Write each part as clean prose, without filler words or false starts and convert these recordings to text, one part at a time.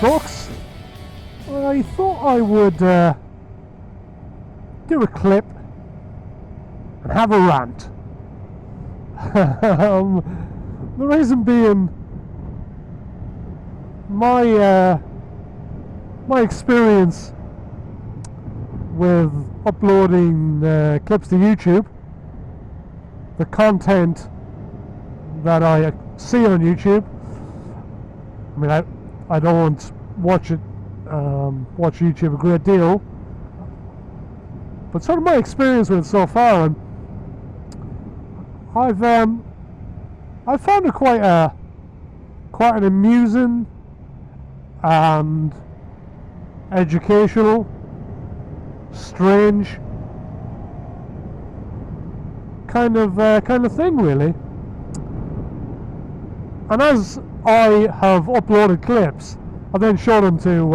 folks. I thought I would do a clip and have a rant. The reason being, my experience with uploading clips to YouTube, the content that I see on YouTube. I mean, I don't watch YouTube a great deal, but sort of my experience with it so far, and I found it quite an amusing and educational, strange kind of thing, really. And as I have uploaded clips, I then show them to,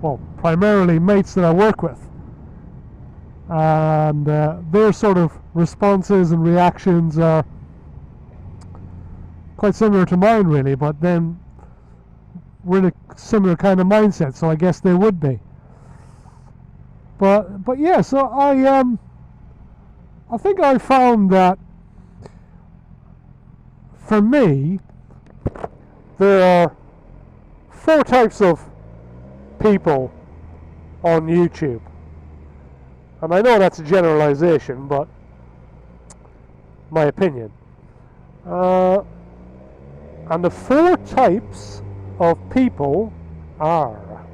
well, primarily mates that I work with, and their sort of responses and reactions are quite similar to mine, really. But then we're in a similar kind of mindset, so I guess they would be. But yeah, so I think I found that for me, there are 4 types of people on YouTube. And I know that's a generalization, but my opinion. And the 4 types of people are: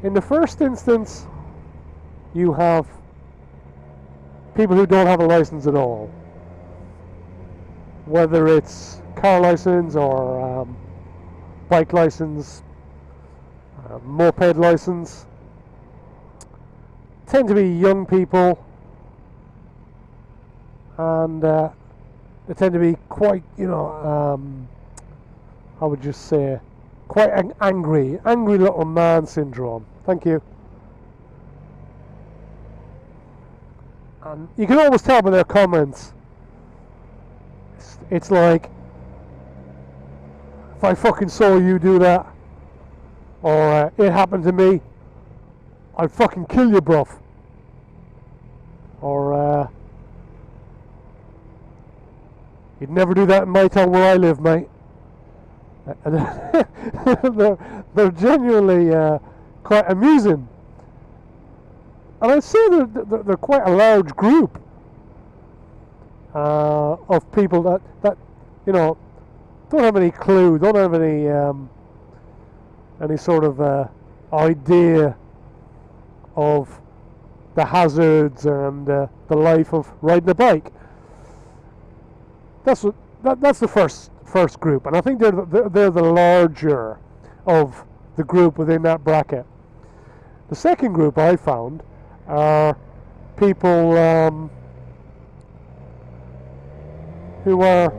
in the first instance, you have people who don't have a license at all, whether it's car license or bike license, moped license. Tend to be young people, and they tend to be quite, I would just say, quite angry little man syndrome. Thank you. And you can always tell by their comments. It's like, if I fucking saw you do that, or it happened to me, I'd fucking kill you, bruv. Or you'd never do that in my town where I live, mate. They're genuinely quite amusing, and I'd say they're quite a large group of people that don't have any clue, don't have any sort of idea of the hazards and the life of riding a bike. That's the first group, and I think they're the larger of the group within that bracket. The second group I found are people who are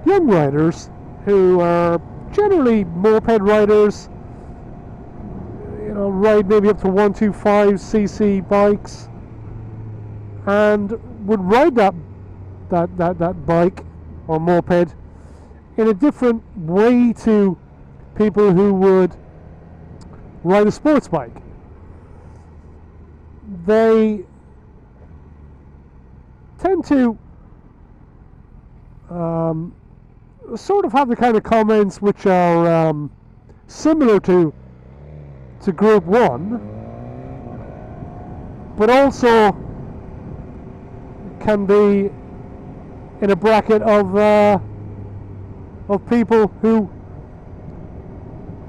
young riders, who are generally moped riders, ride maybe up to 125cc bikes, and would ride that bike or moped in a different way to people who would ride a sports bike. They tend to sort of have the kind of comments which are similar to group 1, but also can be in a bracket of people who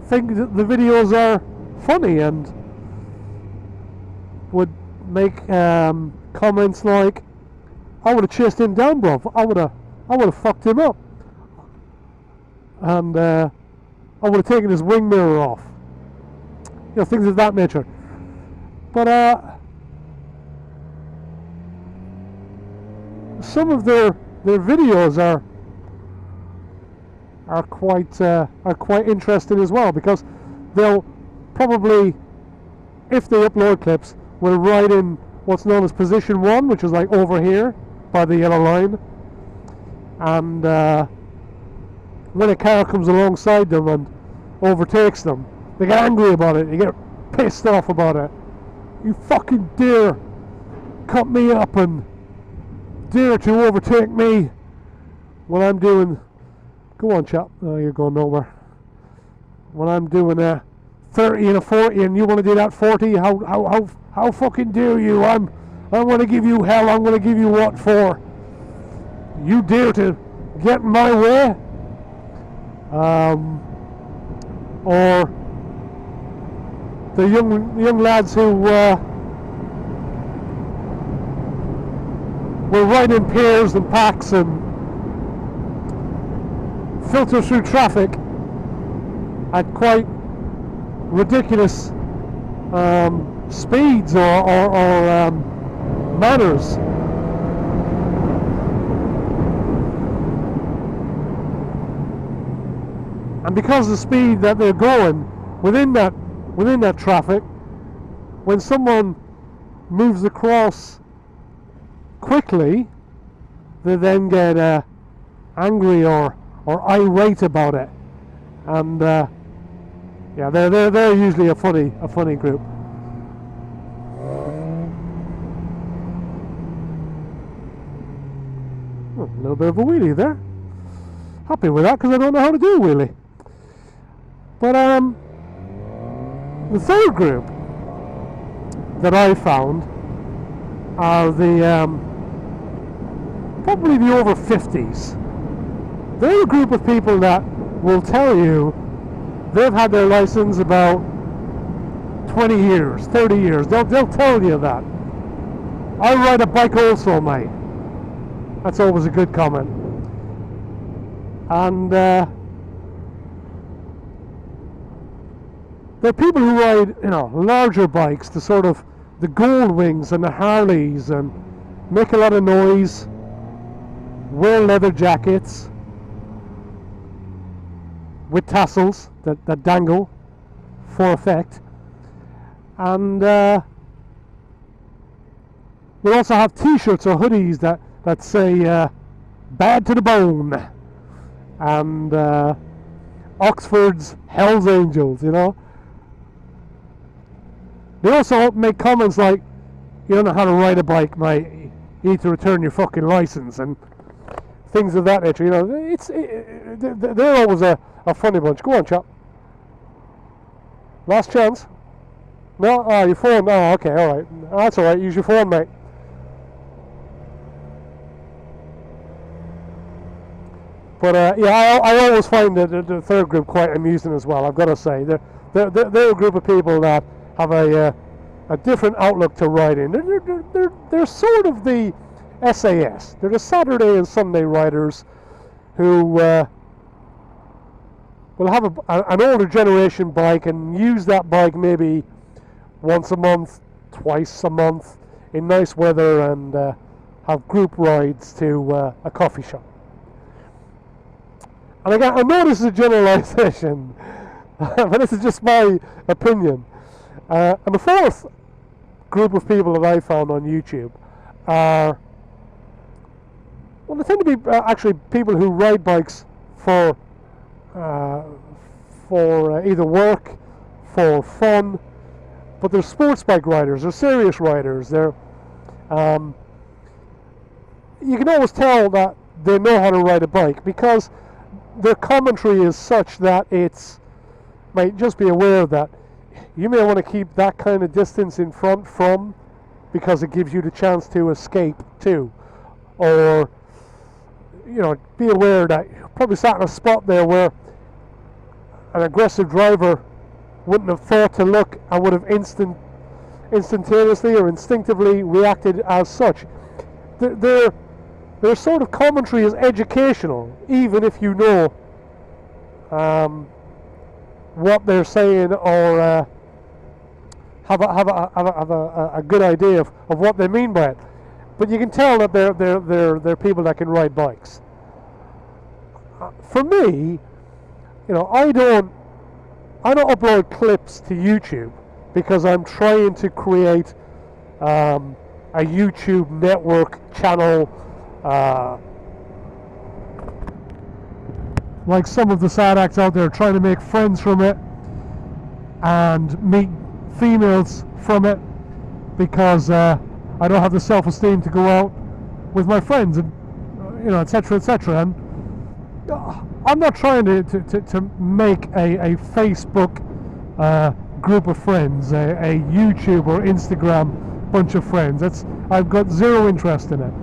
think that the videos are funny and would make comments like, "I would have chased him down, bruv. I would have fucked him up, and I would have taken his wing mirror off." Things of that nature. But some of their videos are quite interesting as well, because they'll probably, if they upload clips, will ride in what's known as position 1, which is like over here by the yellow line, and when a car comes alongside them and overtakes them, they get angry about it, they get pissed off about it. You fucking dare cut me up and dare to overtake me when I'm doing... Go on, chap. Oh, you're going nowhere. When I'm doing a 30 and a 40 and you want to do that 40, how fucking dare you? I'm going to give you hell. I'm going to give you what for? You dare to get in my way? Or the young lads who were riding in pairs and packs and filter through traffic at quite ridiculous speeds or manners. And because of the speed that they're going within that traffic, when someone moves across quickly, they then get angry or irate about it, and yeah, they're usually a funny group. Oh, a little bit of a wheelie there. Happy with that because I don't know how to do a wheelie. But the third group that I found are the probably the over 50s. They're a group of people that will tell you they've had their license about 20 years, 30 years. They'll tell you that. I ride a bike also, mate. That's always a good comment. And there are people who ride, larger bikes, the sort of the Gold Wings and the Harleys, and make a lot of noise, wear leather jackets with tassels that dangle for effect, and we also have t-shirts or hoodies that say bad to the bone and Oxford's Hell's Angels. They also make comments like, you don't know how to ride a bike, mate, you need to return your fucking license, and things of that nature. They're always a funny bunch. Go on, chap. Last chance. No? Oh, your phone. Oh, okay, alright. That's alright. Use your phone, mate. But, yeah, I always find the third group quite amusing as well, I've got to say. They're a group of people that have a different outlook to riding. They're sort of the SAS. They're the Saturday and Sunday riders who will have an older generation bike and use that bike maybe once a month, twice a month in nice weather, and have group rides to a coffee shop. And again, I know this is a generalisation, but this is just my opinion. And the fourth group of people that I found on YouTube are, well, they tend to be actually people who ride bikes for either work, for fun, but they're sports bike riders, they're serious riders. They're you can always tell that they know how to ride a bike because their commentary is such that it's, mate, just be aware that you may want to keep that kind of distance in front from, because it gives you the chance to escape too. Or, be aware that you're probably sat in a spot there where an aggressive driver wouldn't have thought to look and would have instantaneously or instinctively reacted as such. Their sort of commentary is educational, even if you know what they're saying, or have a good idea of what they mean by it. But you can tell that they're people that can ride bikes. For me, I don't upload clips to YouTube because I'm trying to create a YouTube network channel like some of the sad acts out there, trying to make friends from it and meet females from it, because I don't have the self-esteem to go out with my friends, and etc., etc. And I'm not trying to make a Facebook group of friends, a YouTube or Instagram bunch of friends. I've got zero interest in it.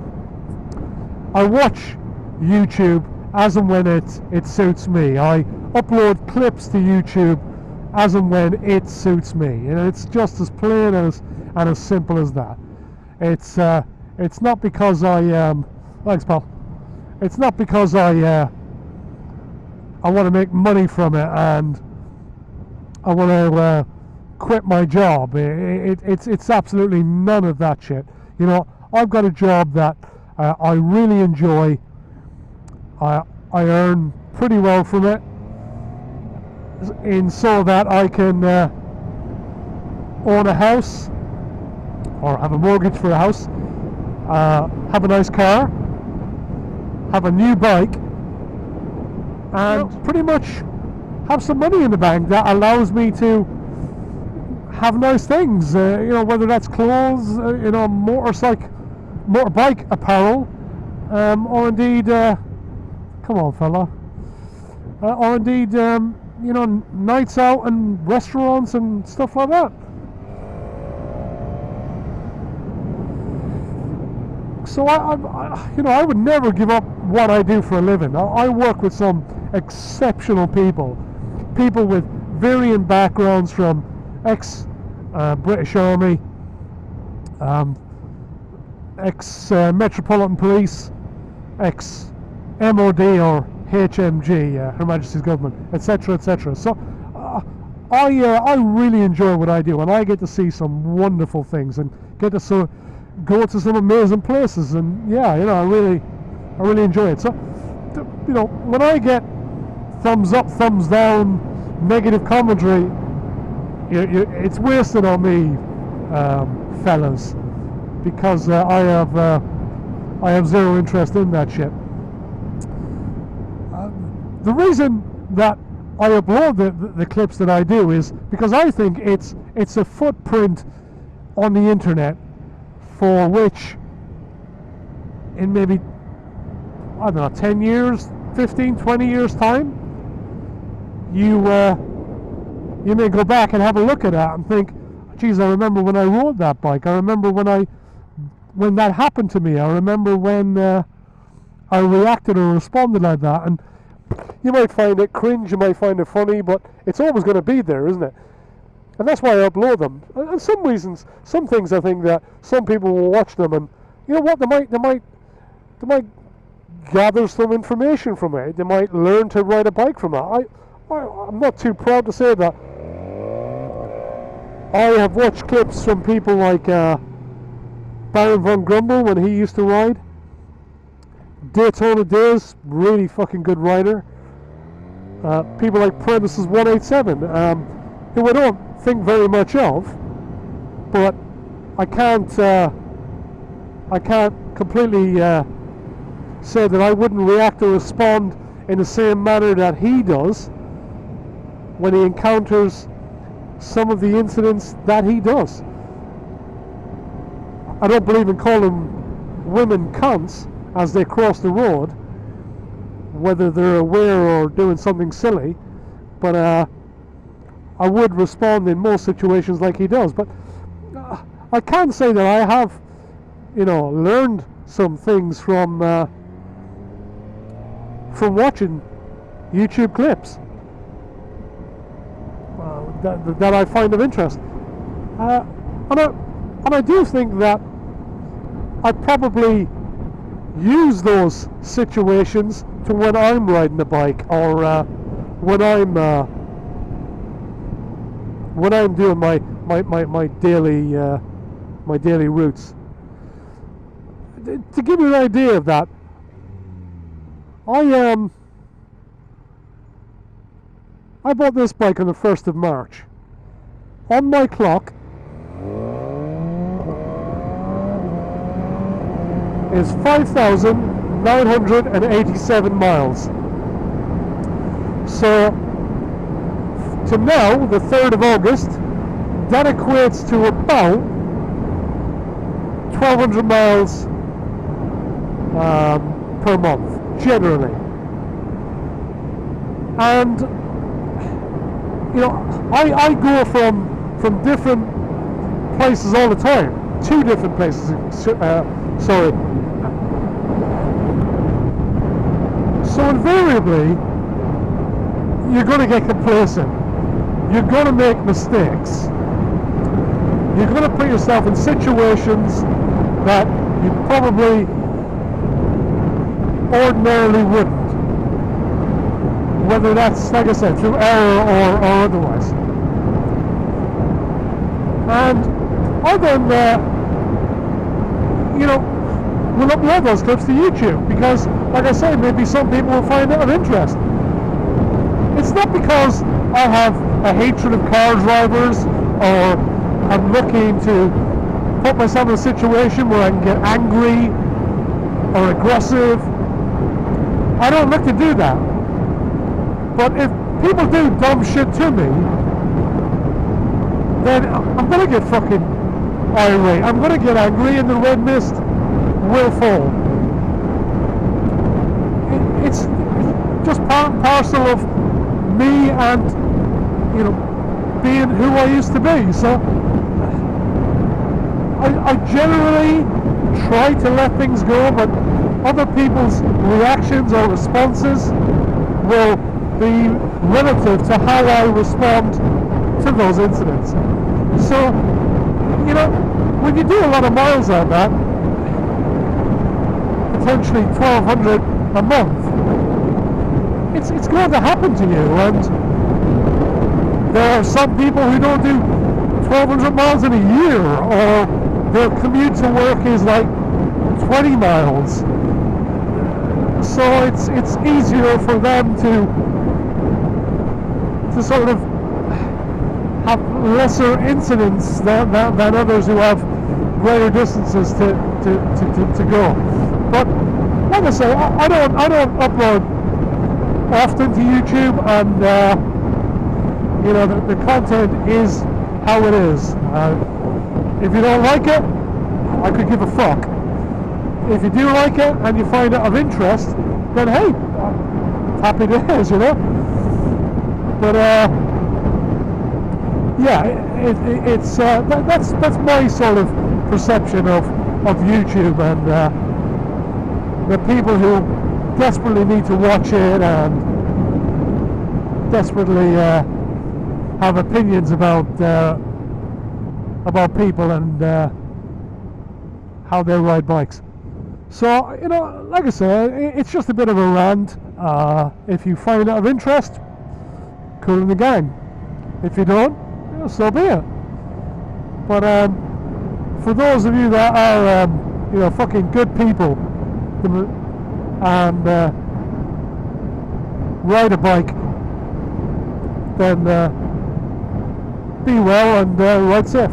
I watch YouTube as and when it suits me. I upload clips to YouTube as and when it suits me. It's just as plain and as simple as that. It's not because thanks, pal. It's not because I want to make money from it and I want to quit my job. It's absolutely none of that shit. I've got a job that I really enjoy. I earn pretty well from it, in so that I can own a house or have a mortgage for a house, have a nice car, have a new bike, and pretty much have some money in the bank that allows me to have nice things, whether that's clothes, motorbike apparel, or indeed, come on fella, or indeed, nights out and restaurants and stuff like that. So I would never give up what I do for a living. I work with some exceptional people with varying backgrounds, from ex-British Army, ex-Metropolitan Police, ex-MOD or HMG, Her Majesty's Government, etc., etc. So I really enjoy what I do, and I get to see some wonderful things and get to go to some amazing places, and I really enjoy it. So when I get thumbs up, thumbs down, negative commentary, it's wasted on me, fellas, because I have zero interest in that shit. The reason that I upload the clips that I do is because I think it's a footprint on the internet for which, in maybe, 10 years, 15, 20 years time, you may go back and have a look at that and think, geez, I remember when I rode that bike. I remember when that happened to me. I remember when I reacted or responded like that. And you might find it cringe, you might find it funny, but it's always going to be there, isn't it? And that's why I upload them. And some things I think that some people will watch them, and you know what, they might gather some information from it. They might learn to ride a bike from it. I'm not too proud to say that. I have watched clips from people like Baron von Grumble when he used to ride. Daytona Days, really fucking good rider. People like Premises 187, who I don't think very much of, but I can't completely say that I wouldn't react or respond in the same manner that he does when he encounters some of the incidents that he does. I don't believe in calling women cunts as they cross the road, whether they're aware or doing something silly, but I would respond in most situations like he does. But I can say that I have, learned some things from watching YouTube clips that I find of interest, and I do think that I probably use those situations to when I'm riding a bike, or when I'm doing my daily routes. To give you an idea of that, I bought this bike on the 1st of March. On my clock is 5,987 miles. So to now, the 3rd of August, that equates to about 1,200 miles per month, generally. And you know, I go from different places all the time. 2 different places. Sorry. So invariably, you're going to get complacent. You're going to make mistakes. You're going to put yourself in situations that you probably ordinarily wouldn't. Whether that's, like I said, through error or otherwise. And I then, you know, will upload those clips to YouTube because, like I say, maybe some people will find it of interest. It's not because I have a hatred of car drivers or I'm looking to put myself in a situation where I can get angry or aggressive. I don't look to do that. But if people do dumb shit to me, then I'm going to get fucking irate. I'm going to get angry and the red mist will fall. It's just part and parcel of me and, you know, being who I used to be. So I generally try to let things go, but other people's reactions or responses will be relative to how I respond to those incidents. So, you know, when you do a lot of miles like that, potentially 1,200 a month, it's going to happen to you. And there are some people who don't do 1,200 miles in a year, or their commute to work is like 20 miles. So it's easier for them to sort of have lesser incidents than others who have greater distances to go. But like I say, I don't upload often to YouTube, and you know, the content is how it is. If you don't like it, I could give a fuck. If you do like it and you find it of interest, then hey, happy days, you know. But yeah, it's that's my sort of perception of YouTube, and the people who desperately need to watch it and desperately have opinions about people and how they ride bikes. So, you know, like I say, it's just a bit of a rant. If you find it of interest, cool in the gang. If you don't, you know, so be it. But for those of you that are, you know, fucking good people and ride a bike, then be well and ride safe.